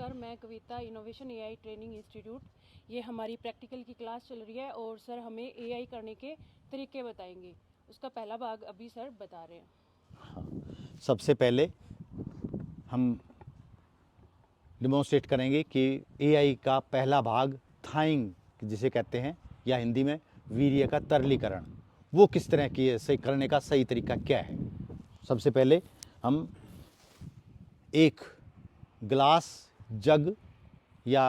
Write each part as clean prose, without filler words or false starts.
नमस्कार, मैं कविता innovation AI training institute. ये हमारी प्रैक्टिकल की क्लास चल रही है और सर हमें एआई करने के तरीके बताएंगे। उसका पहला भाग अभी सर बता रहे हैं। सबसे पहले हम डिमॉन्स्ट्रेट करेंगे कि एआई का पहला भाग थाइंग जिसे कहते हैं या हिंदी में वीर्य का तरलीकरण, वो किस तरह की से करने का सही तरीका क्या है। सबसे पहले हम एक ग्लास जग या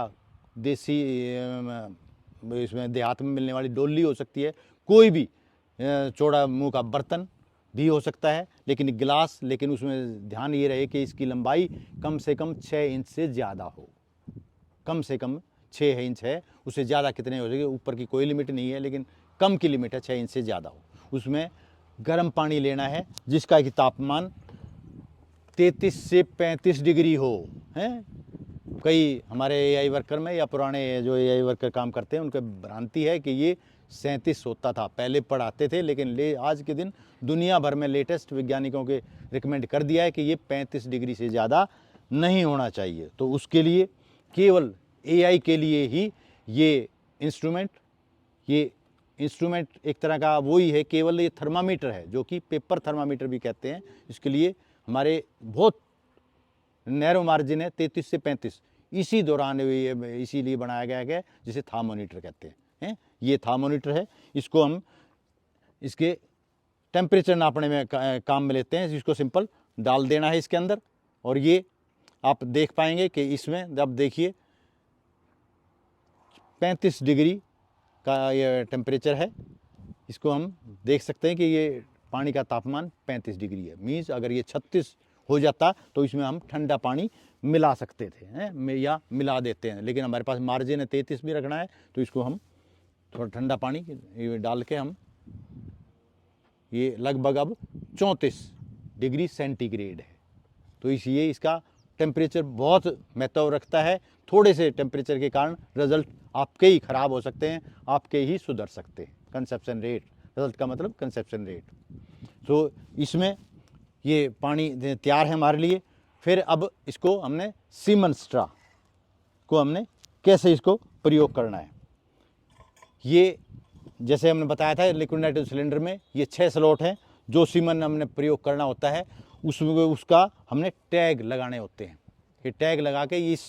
देसी इसमें देहात में मिलने वाली डोली हो सकती है, कोई भी चौड़ा मुंह का बर्तन भी हो सकता है, लेकिन गिलास, लेकिन उसमें ध्यान ये रहे कि इसकी लंबाई कम से कम 6 इंच से ज़्यादा हो। कम से कम 6 इंच है, उससे ज़्यादा कितने हो जाएंगे, ऊपर की कोई लिमिट नहीं है, लेकिन कम की लिमिट है 6 इंच से ज़्यादा हो। उसमें गर्म पानी लेना है जिसका कि तापमान 33 से 35 डिग्री हो। हैं कई हमारे एआई वर्कर में या पुराने जो एआई वर्कर काम करते हैं उनका भ्रांति है कि ये 37 होता था, पहले पढ़ाते थे, लेकिन आज के दिन दुनिया भर में लेटेस्ट वैज्ञानिकों के रिकमेंड कर दिया है कि ये 35 डिग्री से ज़्यादा नहीं होना चाहिए। तो उसके लिए केवल एआई के लिए ही ये इंस्ट्रूमेंट एक तरह का वही है, केवल ये थर्मामीटर है जो कि पेपर थर्मामीटर भी कहते हैं। इसके लिए हमारे बहुत नैरो मार्जिन है 33 से 35, इसी दौरान ये इसीलिए बनाया गया है जिसे थार्मोमीटर कहते हैं। ये थार्मोमीटर है, इसको हम इसके टेम्परेचर नापने में काम में लेते हैं। इसको सिंपल डाल देना है इसके अंदर, और ये आप देख पाएंगे कि इसमें जब देखिए 35 डिग्री का ये टेम्परेचर है। इसको हम देख सकते हैं कि ये पानी का तापमान 35 डिग्री है। मीन्स अगर ये 36 हो जाता तो इसमें हम ठंडा पानी मिला सकते थे या मिला देते हैं, लेकिन हमारे पास मार्जिन है 33 भी रखना है, तो इसको हम थोड़ा ठंडा पानी डाल के हम ये लगभग अब 34 डिग्री सेंटीग्रेड है। तो इसलिए इसका टेम्परेचर बहुत महत्व रखता है। थोड़े से टेम्परेचर के कारण रिजल्ट आपके ही ख़राब हो सकते हैं, आपके ही सुधर सकते हैं। कंसेप्शन रेट, रिजल्ट का मतलब कंसेप्शन रेट। तो इसमें ये पानी तैयार है हमारे लिए। फिर अब इसको हमने सीमन स्ट्रा को हमने कैसे इसको प्रयोग करना है। ये जैसे हमने बताया था लिक्विड नाइट्रोजन सिलेंडर में ये 6 स्लॉट हैं जो सीमन हमने प्रयोग करना होता है। उसका हमने टैग लगाने होते हैं। ये टैग लगा के इस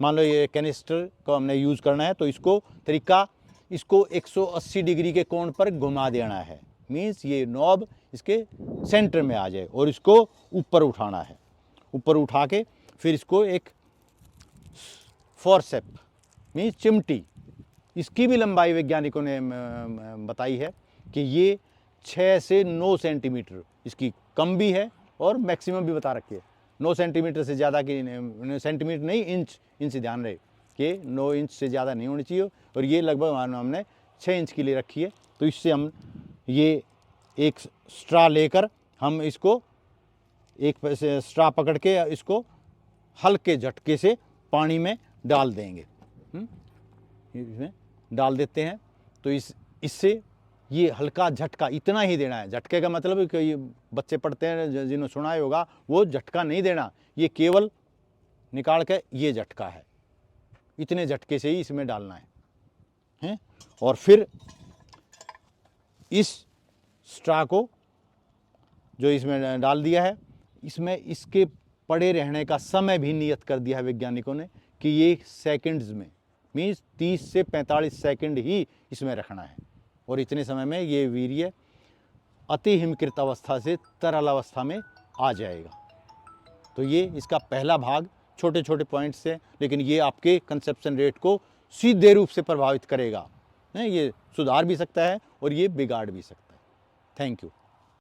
मान लो ये कैनिस्टर को हमने यूज़ करना है, तो इसको तरीका इसको 180 डिग्री के कोण पर घुमा देना है। मीन्स ये नॉब इसके सेंटर में आ जाए और इसको ऊपर उठाना है। ऊपर उठा के फिर इसको एक फोर्सेप मीन्स चिमटी, इसकी भी लंबाई वैज्ञानिकों ने बताई है कि ये 6 से 9 सेंटीमीटर, इसकी कम भी है और मैक्सिमम भी बता रखी है। 9 सेंटीमीटर से ज़्यादा की, सेंटीमीटर नहीं इंच ध्यान रहे कि 9 इंच से ज़्यादा नहीं होनी चाहिए। और ये लगभग हमने 6 इंच की ले रखी है। तो इससे हम ये एक स्ट्रा लेकर हम इसको एक स्ट्रा पकड़ के इसको हल्के झटके से पानी में डाल देंगे। इसमें डाल देते हैं तो इससे ये हल्का झटका इतना ही देना है। झटके का मतलब कि ये बच्चे पढ़ते हैं जिन्होंने सुना ही होगा, वो झटका नहीं देना, ये केवल निकाल के ये झटका है, इतने झटके से ही इसमें डालना है। और फिर इस स्ट्रा को जो इसमें डाल दिया है, इसमें इसके पड़े रहने का समय भी नियत कर दिया है वैज्ञानिकों ने कि ये सेकंड्स में मीन्स 30 से 45 सेकंड ही इसमें रखना है। और इतने समय में ये वीर्य अति हिमकृत अवस्था से तरल अवस्था में आ जाएगा। तो ये इसका पहला भाग, छोटे छोटे पॉइंट्स से, लेकिन ये आपके कंसेप्शन रेट को सीधे रूप से प्रभावित करेगा। ये सुधार भी सकता है और ये बिगाड़ भी सकता है। Thank you.